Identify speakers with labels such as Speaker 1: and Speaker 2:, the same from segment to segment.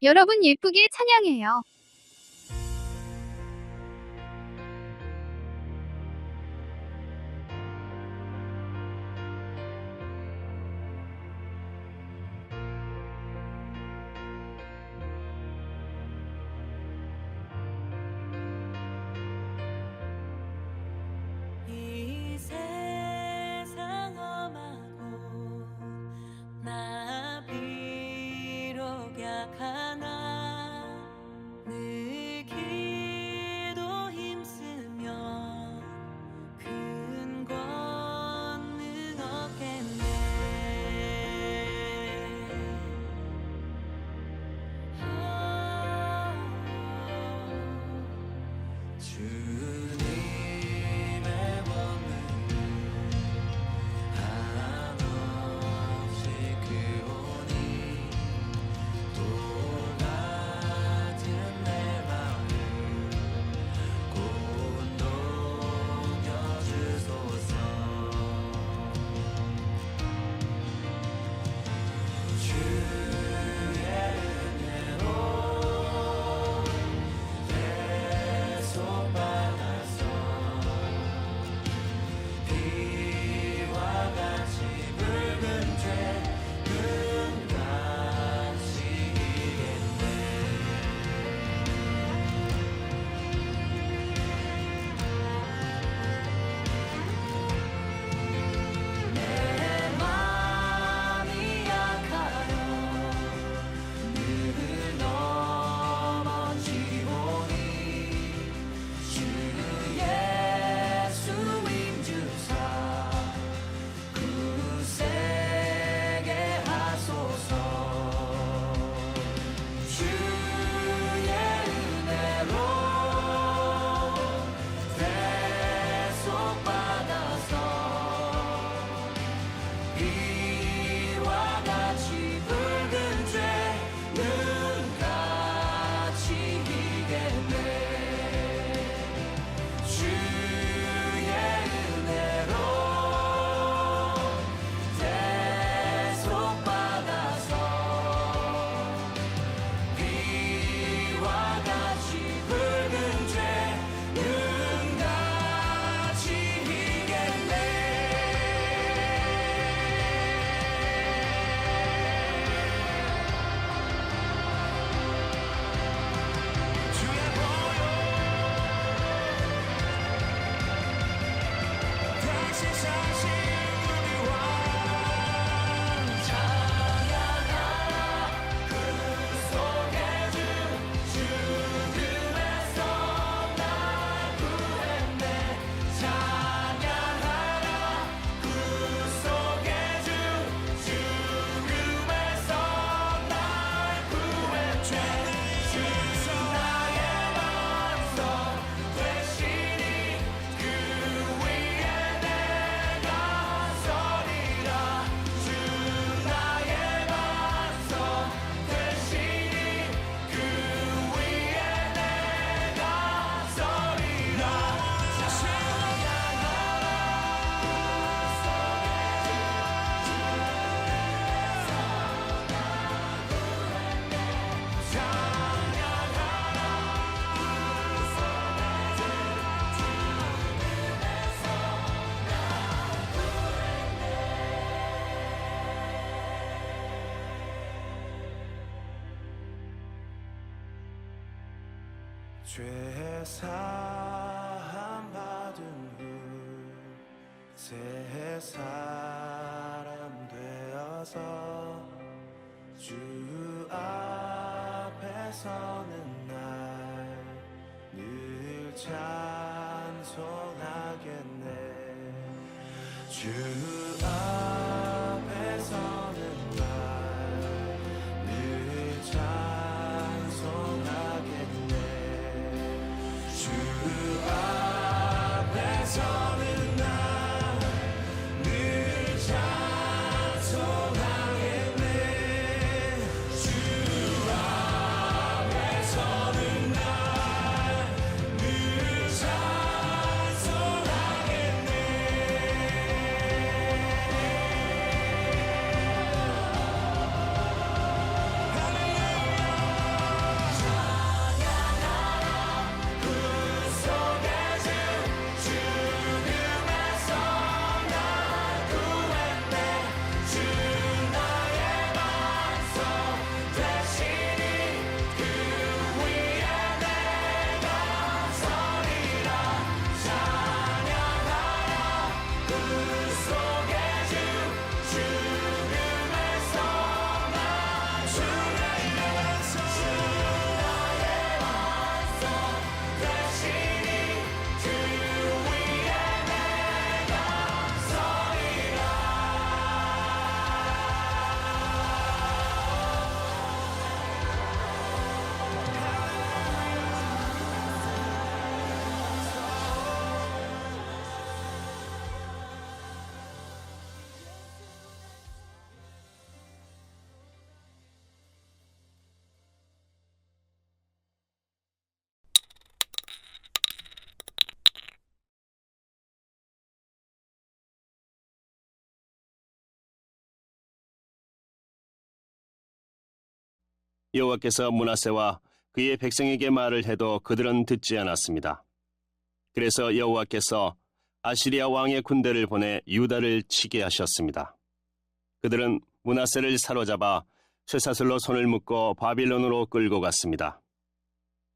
Speaker 1: 여러분 예쁘게 찬양해요.
Speaker 2: 이 세상 험하고 나 비록 약하나 늘 기도 힘쓰면 큰 권능 얻겠네. 주님의 권능 한없이 크오니 또 같은 내 마음 곧 녹여주소서. 주의 은혜로 대속받아서 비와 같이 붉은 죄 눈같이 이겠네. 내 맘이 약하여 늘 넘어지오니 주 예수님 주사 굳세게 하소서. 주의 은혜로 대속받아서 비와 같이 붉은 죄 눈같이 이겠네. 주의 은혜로 대속받아서 비와 같이 붉은 죄 눈같이 이겠네. 주의 보혈 다시 사신 우리와 찬양하라. 그 속에 주 죽음에서 날 구했네. 찬양하라. 그 속에 주 죽음에서 날 구했네. 주 나의 반석 되시니 그 위에 내가 서리라. 주 나의 반석 되시니 그 위에 내가 서리라. 죄 사함 받은 후 새 사람 되어서 주 앞에 서는 날 늘 찬송하겠네. 주 앞에 서는 날 늘 찬송하겠네. 주 앞에 서는 날 늘 찬송하겠네. 주 앞에 서는 날 늘 찬송하겠네.
Speaker 3: 여호와께서 므낫세와 그의 백성에게 말을 해도 그들은 듣지 않았습니다. 그래서 여호와께서 아시리아 왕의 군대를 보내 유다를 치게 하셨습니다. 그들은 므낫세를 사로잡아 쇠사슬로 손을 묶고 바빌론으로 끌고 갔습니다.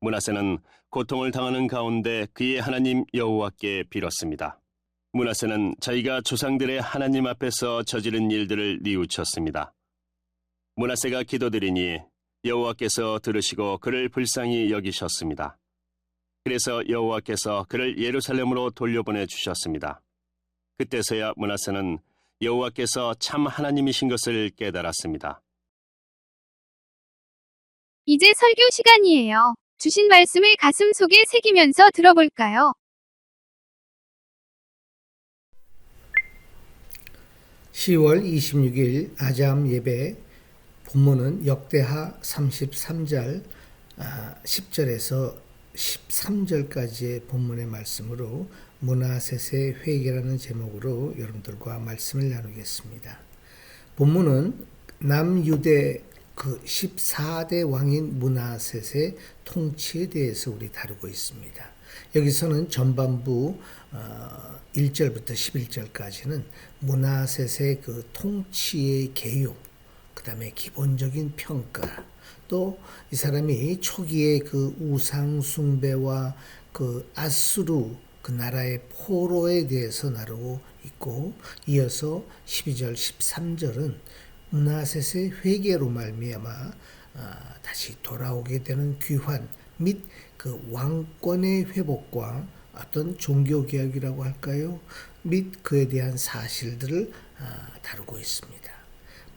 Speaker 3: 므낫세는 고통을 당하는 가운데 그의 하나님 여호와께 빌었습니다. 므낫세는 자기가 조상들의 하나님 앞에서 저지른 일들을 뉘우쳤습니다. 므낫세가 기도드리니 여호와께서 들으시고 그를 불쌍히 여기셨습니다. 그래서 여호와께서 그를 예루살렘으로 돌려보내 주셨습니다. 그때서야 므낫세는 여호와께서 참 하나님이신 것을 깨달았습니다.
Speaker 1: 이제 설교 시간이에요. 주신 말씀을 가슴 속에 새기면서 들어볼까요?
Speaker 4: 10월 26일 아잠 예배 본문은 역대하 33절 10절에서 13절까지의 본문의 말씀으로 므낫셋의 회개라는 제목으로 여러분들과 말씀을 나누겠습니다. 본문은 남유대 그 14대 왕인 므낫셋의 통치에 대해서 우리 다루고 있습니다. 여기서는 전반부 1절부터 11절까지는 므낫셋의 그 통치의 개요, 그 다음에 기본적인 평가, 또 이 사람이 초기의 그 우상 숭배와 그 아수르 그 나라의 포로에 대해서 나누고 있고, 이어서 12절 13절은 므낫셋의 회개로 말미암아 다시 돌아오게 되는 귀환 및 그 왕권의 회복과 어떤 종교개혁이라고 할까요? 및 그에 대한 사실들을 다루고 있습니다.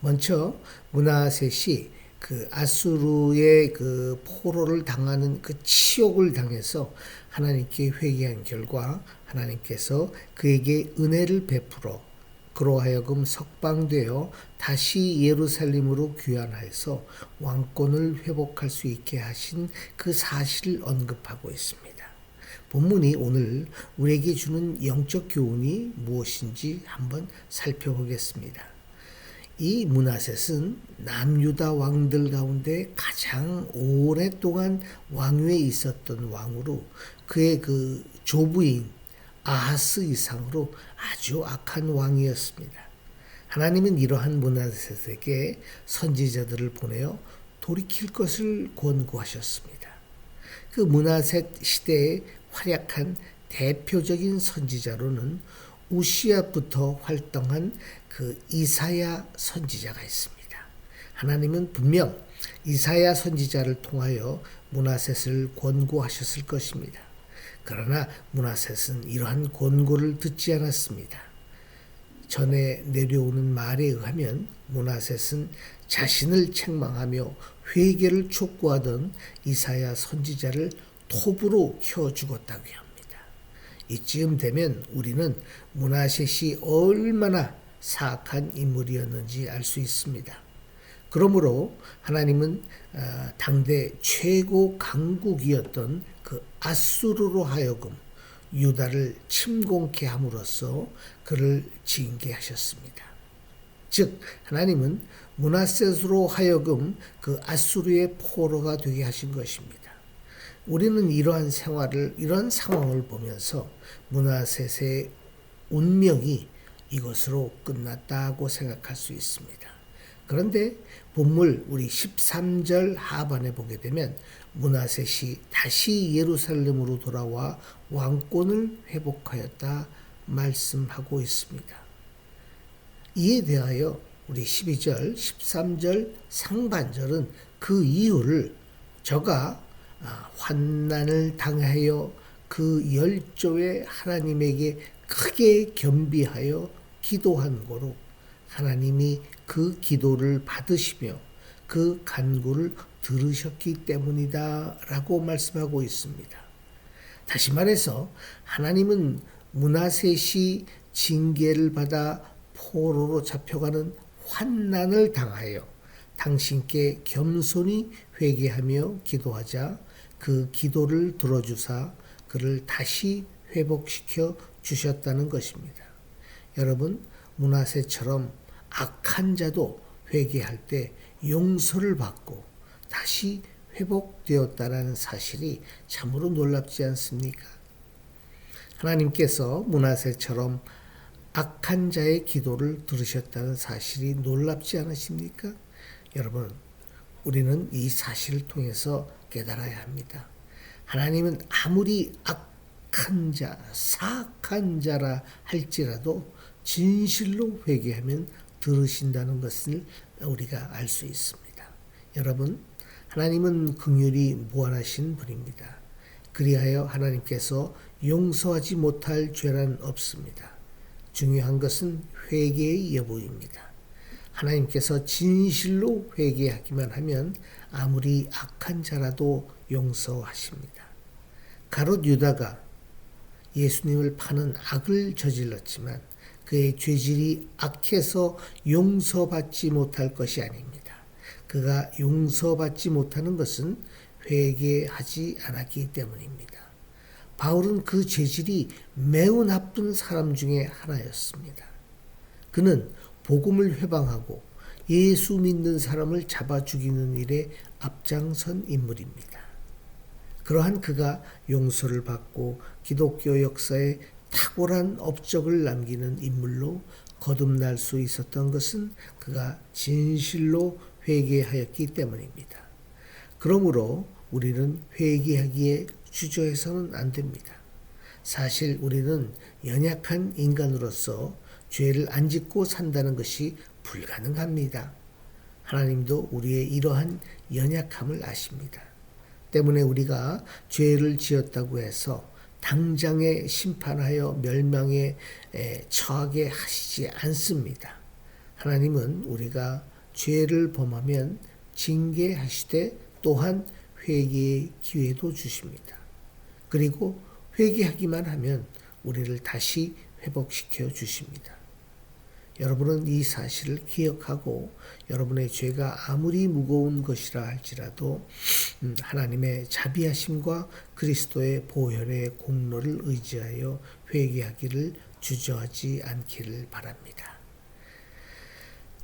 Speaker 4: 먼저 므낫셋이 그 아수르의 그 포로를 당하는 그 치욕을 당해서 하나님께 회개한 결과 하나님께서 그에게 은혜를 베풀어 그로 하여금 석방되어 다시 예루살렘으로 귀환하여서 왕권을 회복할 수 있게 하신 그 사실을 언급하고 있습니다. 본문이 오늘 우리에게 주는 영적 교훈이 무엇인지 한번 살펴보겠습니다. 이 므낫셋은 남유다 왕들 가운데 가장 오랫동안 왕위에 있었던 왕으로 그의 그 조부인 아하스 이상으로 아주 악한 왕이었습니다. 하나님은 이러한 므낫셋에게 선지자들을 보내어 돌이킬 것을 권고하셨습니다. 그 므낫셋 시대에 활약한 대표적인 선지자로는 우시아부터 활동한 그 이사야 선지자가 있습니다. 하나님은 분명 이사야 선지자를 통하여 므낫셋을 권고하셨을 것입니다. 그러나 므낫셋은 이러한 권고를 듣지 않았습니다. 전에 내려오는 말에 의하면 므낫셋은 자신을 책망하며 회개를 촉구하던 이사야 선지자를 톱으로 켜 죽었다고 합니다. 이쯤 되면 우리는 므낫셋이 얼마나 사악한 인물이었는지 알 수 있습니다. 그러므로 하나님은 당대 최고 강국이었던 그 아수르로 하여금 유다를 침공케 함으로써 그를 징계하셨습니다. 즉 하나님은 므낫셋으로 하여금 그 아수르의 포로가 되게 하신 것입니다. 우리는 이러한 상황을 보면서 므낫셋의 운명이 이것으로 끝났다고 생각할 수 있습니다. 그런데 본문 우리 13절 하반에 보게 되면 므낫셋이 다시 예루살렘으로 돌아와 왕권을 회복하였다 말씀하고 있습니다. 이에 대하여 우리 12절, 13절 상반절은 그 이유를 저가 환난을 당하여 그 열조의 하나님에게 크게 겸비하여 기도한 거로 하나님이 그 기도를 받으시며 그 간구를 들으셨기 때문이다 라고 말씀하고 있습니다. 다시 말해서 하나님은 므낫셋이 징계를 받아 포로로 잡혀가는 환난을 당하여 당신께 겸손히 회개하며 기도하자 그 기도를 들어주사 그를 다시 회복시켜 주셨다는 것입니다. 여러분, 므낫셋처럼 악한 자도 회개할 때 용서를 받고 다시 회복되었다라는 사실이 참으로 놀랍지 않습니까? 하나님께서 므낫세처럼 악한 자의 기도를 들으셨다는 사실이 놀랍지 않으십니까? 여러분, 우리는 이 사실을 통해서 깨달아야 합니다. 하나님은 아무리 악한 자, 사악한 자라 할지라도 진실로 회개하면 들으신다는 것을 우리가 알 수 있습니다. 여러분, 하나님은 긍휼이 무한하신 분입니다. 그리하여 하나님께서 용서하지 못할 죄란 없습니다. 중요한 것은 회개의 여부입니다. 하나님께서 진실로 회개하기만 하면 아무리 악한 자라도 용서하십니다. 가롯 유다가 예수님을 파는 악을 저질렀지만 그의 죄질이 악해서 용서받지 못할 것이 아닙니다. 그가 용서받지 못하는 것은 회개하지 않았기 때문입니다. 바울은 그 죄질이 매우 나쁜 사람 중에 하나였습니다. 그는 복음을 회방하고 예수 믿는 사람을 잡아 죽이는 일에 앞장선 인물입니다. 그러한 그가 용서를 받고 기독교 역사에 탁월한 업적을 남기는 인물로 거듭날 수 있었던 것은 그가 진실로 회개하였기 때문입니다. 그러므로 우리는 회개하기에 주저해서는 안 됩니다. 사실 우리는 연약한 인간으로서 죄를 안 짓고 산다는 것이 불가능합니다. 하나님도 우리의 이러한 연약함을 아십니다. 때문에 우리가 죄를 지었다고 해서 당장에 심판하여 멸망에 처하게 하시지 않습니다. 하나님은 우리가 죄를 범하면 징계하시되 또한 회개의 기회도 주십니다. 그리고 회개하기만 하면 우리를 다시 회복시켜 주십니다. 여러분은 이 사실을 기억하고 여러분의 죄가 아무리 무거운 것이라 할지라도 하나님의 자비하심과 그리스도의 보혈의 공로를 의지하여 회개하기를 주저하지 않기를 바랍니다.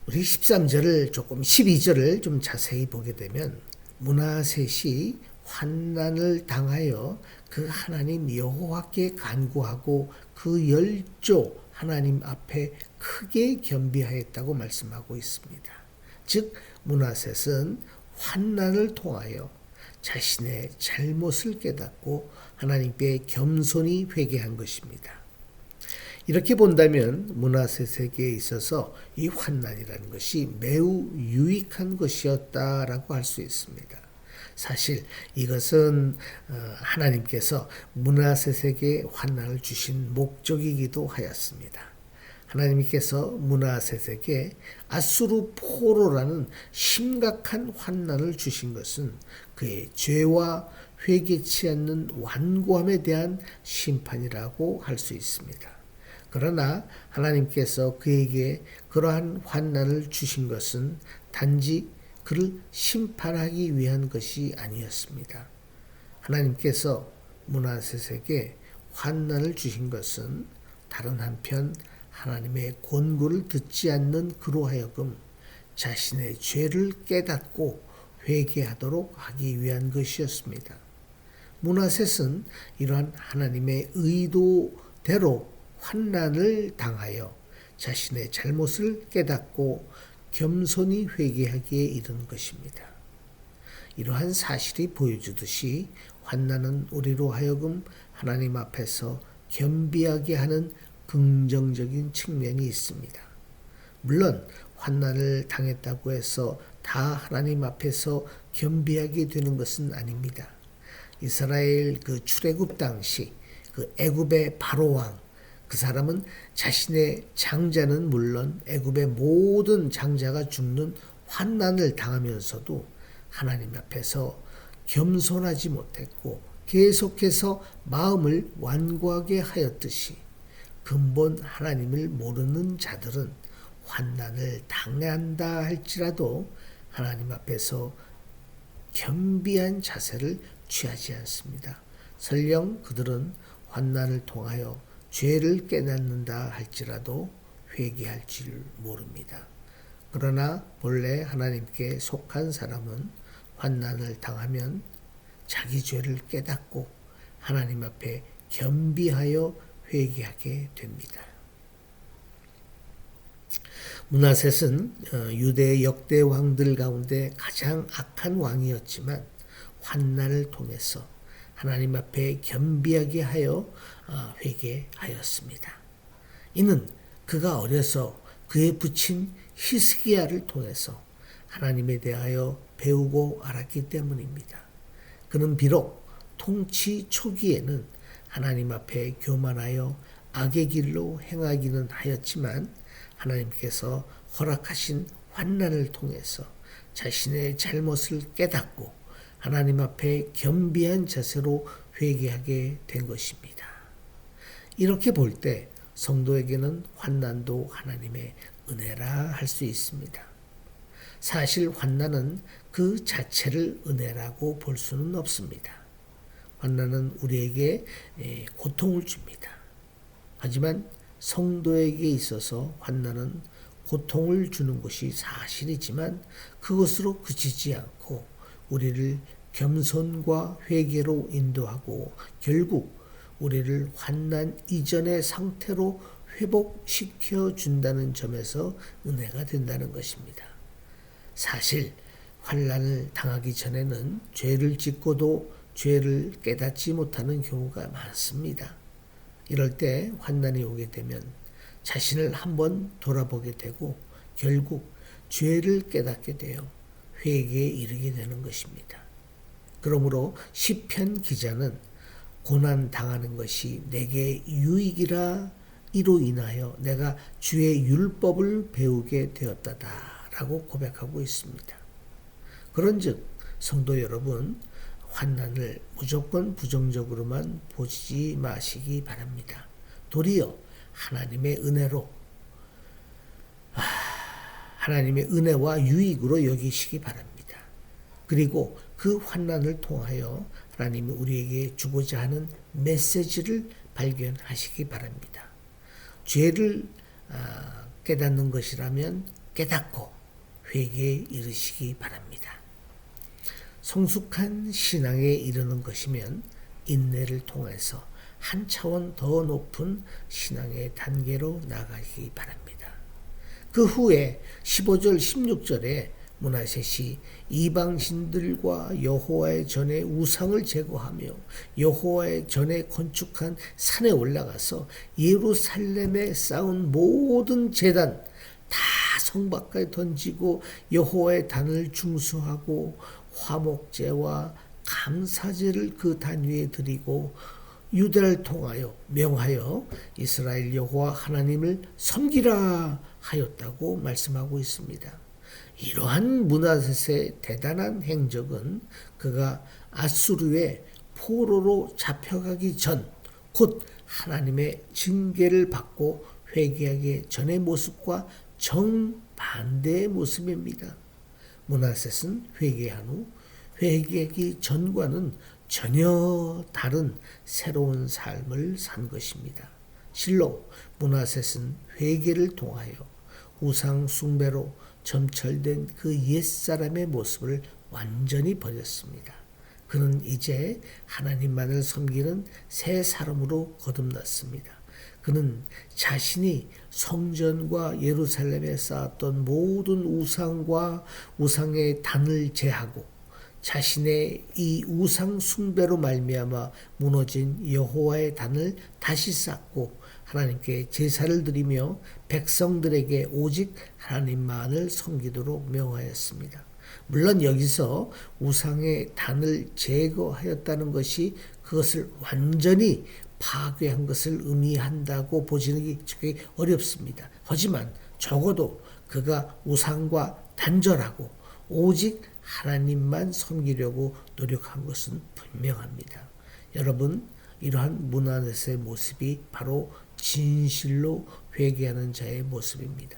Speaker 4: 우리 13절을 조금 12절을 좀 자세히 보게 되면 므낫셋이 환난을 당하여 그 하나님 여호와께 간구하고 그 열조 하나님 앞에 크게 겸비하였다고 말씀하고 있습니다. 즉 므낫셋은 환난을 통하여 자신의 잘못을 깨닫고 하나님께 겸손히 회개한 것입니다. 이렇게 본다면 므낫셋에게 있어서 이 환난이라는 것이 매우 유익한 것이었다라고 할 수 있습니다. 사실 이것은 하나님께서 므낫셋에게 환난을 주신 목적이기도 하였습니다. 하나님께서 므낫셋에게 아수르 포로라는 심각한 환난을 주신 것은 그의 죄와 회개치 않는 완고함에 대한 심판이라고 할 수 있습니다. 그러나 하나님께서 그에게 그러한 환난을 주신 것은 단지 그를 심판하기 위한 것이 아니었습니다. 하나님께서 므낫셋에게 환난을 주신 것은 다른 한편 하나님의 권고를 듣지 않는 그로 하여금 자신의 죄를 깨닫고 회개하도록 하기 위한 것이었습니다. 므낫셋은 이러한 하나님의 의도대로 환난을 당하여 자신의 잘못을 깨닫고 겸손히 회개하기에 이른 것입니다. 이러한 사실이 보여주듯이 환난은 우리로 하여금 하나님 앞에서 겸비하게 하는 긍정적인 측면이 있습니다. 물론 환난을 당했다고 해서 다 하나님 앞에서 겸비하게 되는 것은 아닙니다. 이스라엘 그 출애굽 당시 그 애굽의 바로왕, 그 사람은 자신의 장자는 물론 애굽의 모든 장자가 죽는 환난을 당하면서도 하나님 앞에서 겸손하지 못했고 계속해서 마음을 완고하게 하였듯이 근본 하나님을 모르는 자들은 환난을 당한다 할지라도 하나님 앞에서 겸비한 자세를 취하지 않습니다. 설령 그들은 환난을 통하여 죄를 깨닫는다 할지라도 회개할 줄 모릅니다. 그러나 본래 하나님께 속한 사람은 환난을 당하면 자기 죄를 깨닫고 하나님 앞에 겸비하여 회개하게 됩니다. 므낫셋은 유대 역대 왕들 가운데 가장 악한 왕이었지만 환난을 통해서 하나님 앞에 겸비하게 하여 회개하였습니다. 이는 그가 어려서 그의 부친 히스기야를 통해서 하나님에 대하여 배우고 알았기 때문입니다. 그는 비록 통치 초기에는 하나님 앞에 교만하여 악의 길로 행하기는 하였지만 하나님께서 허락하신 환난을 통해서 자신의 잘못을 깨닫고 하나님 앞에 겸비한 자세로 회개하게 된 것입니다. 이렇게 볼 때 성도에게는 환난도 하나님의 은혜라 할 수 있습니다. 사실 환난은 그 자체를 은혜라고 볼 수는 없습니다. 환난은 우리에게 고통을 줍니다. 하지만 성도에게 있어서 환난은 고통을 주는 것이 사실이지만 그것으로 그치지 않고 우리를 겸손과 회개로 인도하고 결국 우리를 환난 이전의 상태로 회복시켜 준다는 점에서 은혜가 된다는 것입니다. 사실 환난을 당하기 전에는 죄를 짓고도 죄를 깨닫지 못하는 경우가 많습니다. 이럴 때 환난이 오게 되면 자신을 한번 돌아보게 되고 결국 죄를 깨닫게 되어 회개에 이르게 되는 것입니다. 그러므로 시편 기자는 고난 당하는 것이 내게 유익이라 이로 인하여 내가 주의 율법을 배우게 되었다라고 고백하고 있습니다. 그런즉 성도 여러분, 환난을 무조건 부정적으로만 보지 마시기 바랍니다. 도리어 하나님의 은혜로 하나님의 은혜와 유익으로 여기시기 바랍니다. 그리고 그 환난을 통하여 하나님이 우리에게 주고자 하는 메시지를 발견하시기 바랍니다. 죄를 깨닫는 것이라면 깨닫고 회개에 이르시기 바랍니다. 성숙한 신앙에 이르는 것이면 인내를 통해서 한 차원 더 높은 신앙의 단계로 나가기 바랍니다. 그 후에 15절 16절에 므낫셋이 이방신들과 여호와의 전에 우상을 제거하며 여호와의 전에 건축한 산에 올라가서 예루살렘에 쌓은 모든 제단 다 성 밖에 던지고 여호와의 단을 중수하고 화목제와 감사제를 그 단 위에 드리고 유다를 통하여 명하여 이스라엘 여호와 하나님을 섬기라 하였다고 말씀하고 있습니다. 이러한 므낫셋의 대단한 행적은 그가 아수르의 포로로 잡혀가기 전 곧 하나님의 징계를 받고 회개하기 전의 모습과 정반대의 모습입니다. 므낫셋은 회개한 후 회개하기 전과는 전혀 다른 새로운 삶을 산 것입니다. 실로 므낫셋은 회개를 통하여 우상 숭배로 점철된 그 옛사람의 모습을 완전히 버렸습니다. 그는 이제 하나님만을 섬기는 새 사람으로 거듭났습니다. 그는 자신이 성전과 예루살렘에 쌓았던 모든 우상과 우상의 단을 제하고 자신의 이 우상 숭배로 말미암아 무너진 여호와의 단을 다시 쌓고 하나님께 제사를 드리며 백성들에게 오직 하나님만을 섬기도록 명하였습니다. 물론 여기서 우상의 단을 제거하였다는 것이 그것을 완전히 파괴한 것을 의미한다고 보시는 게 어렵습니다. 하지만 적어도 그가 우상과 단절하고 오직 하나님만 섬기려고 노력한 것은 분명합니다. 여러분, 이러한 므낫셋의 모습이 바로 진실로 회개하는 자의 모습입니다.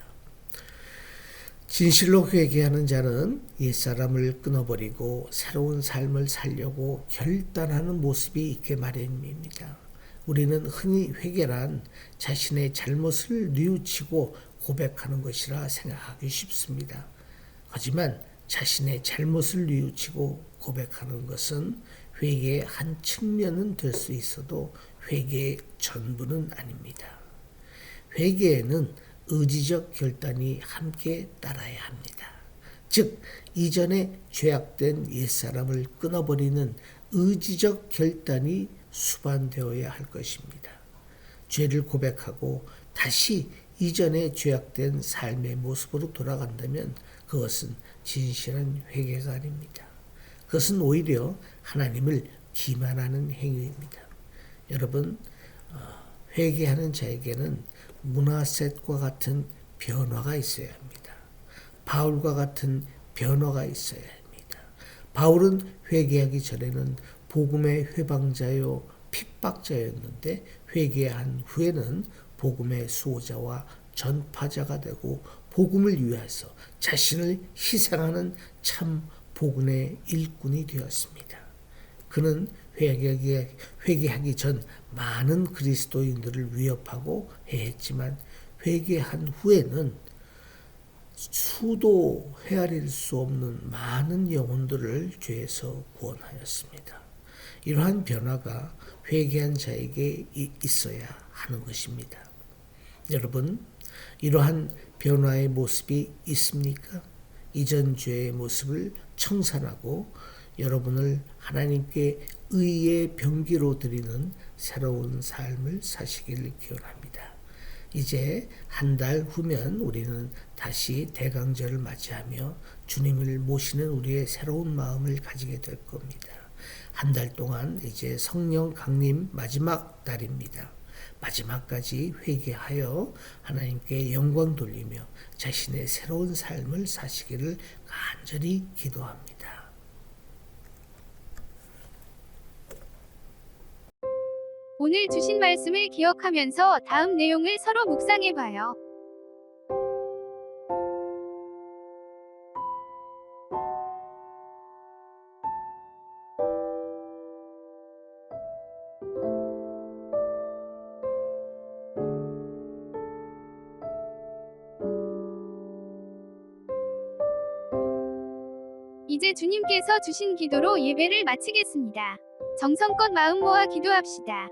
Speaker 4: 진실로 회개하는 자는 옛사람을 끊어버리고 새로운 삶을 살려고 결단하는 모습이 있게 마련입니다. 우리는 흔히 회개란 자신의 잘못을 뉘우치고 고백하는 것이라 생각하기 쉽습니다. 하지만 자신의 잘못을 뉘우치고 고백하는 것은 회개의 한 측면은 될 수 있어도 회개의 전부는 아닙니다. 회개에는 의지적 결단이 함께 따라야 합니다. 즉 이전에 죄악된 옛사람을 끊어버리는 의지적 결단이 수반되어야 할 것입니다. 죄를 고백하고 다시 이전에 죄악된 삶의 모습으로 돌아간다면 그것은 진실한 회개가 아닙니다. 그것은 오히려 하나님을 기만하는 행위입니다. 여러분, 회개하는 자에게는 문하셋과 같은 변화가 있어야 합니다. 바울과 같은 변화가 있어야 합니다. 바울은 회개하기 전에는 복음의 회방자요 핍박자였는데 회개한 후에는 복음의 수호자와 전파자가 되고 복음을 위해서 자신을 희생하는 참 복음의 일꾼이 되었습니다. 그는 회개하기 전 많은 그리스도인들을 위협하고 해했지만 회개한 후에는 수도 헤아릴 수 없는 많은 영혼들을 죄에서 구원하였습니다. 이러한 변화가 회개한 자에게 있어야 하는 것입니다. 여러분, 이러한 변화의 모습이 있습니까? 이전 죄의 모습을 청산하고 여러분을 하나님께 의의 병기로 드리는 새로운 삶을 사시길 기원합니다. 이제 한 달 후면 우리는 다시 대강절을 맞이하며 주님을 모시는 우리의 새로운 마음을 가지게 될 겁니다. 한 달 동안 이제 성령 강림 마지막 달입니다. 마지막까지 회개하여 하나님께 영광 돌리며 자신의 새로운 삶을 사시기를 간절히 기도합니다.
Speaker 1: 오늘 주신 말씀을 기억하면서 다음 내용을 서로 묵상해봐요. 이제 주님께서 주신 기도로 예배를 마치겠습니다. 정성껏 마음 모아 기도합시다.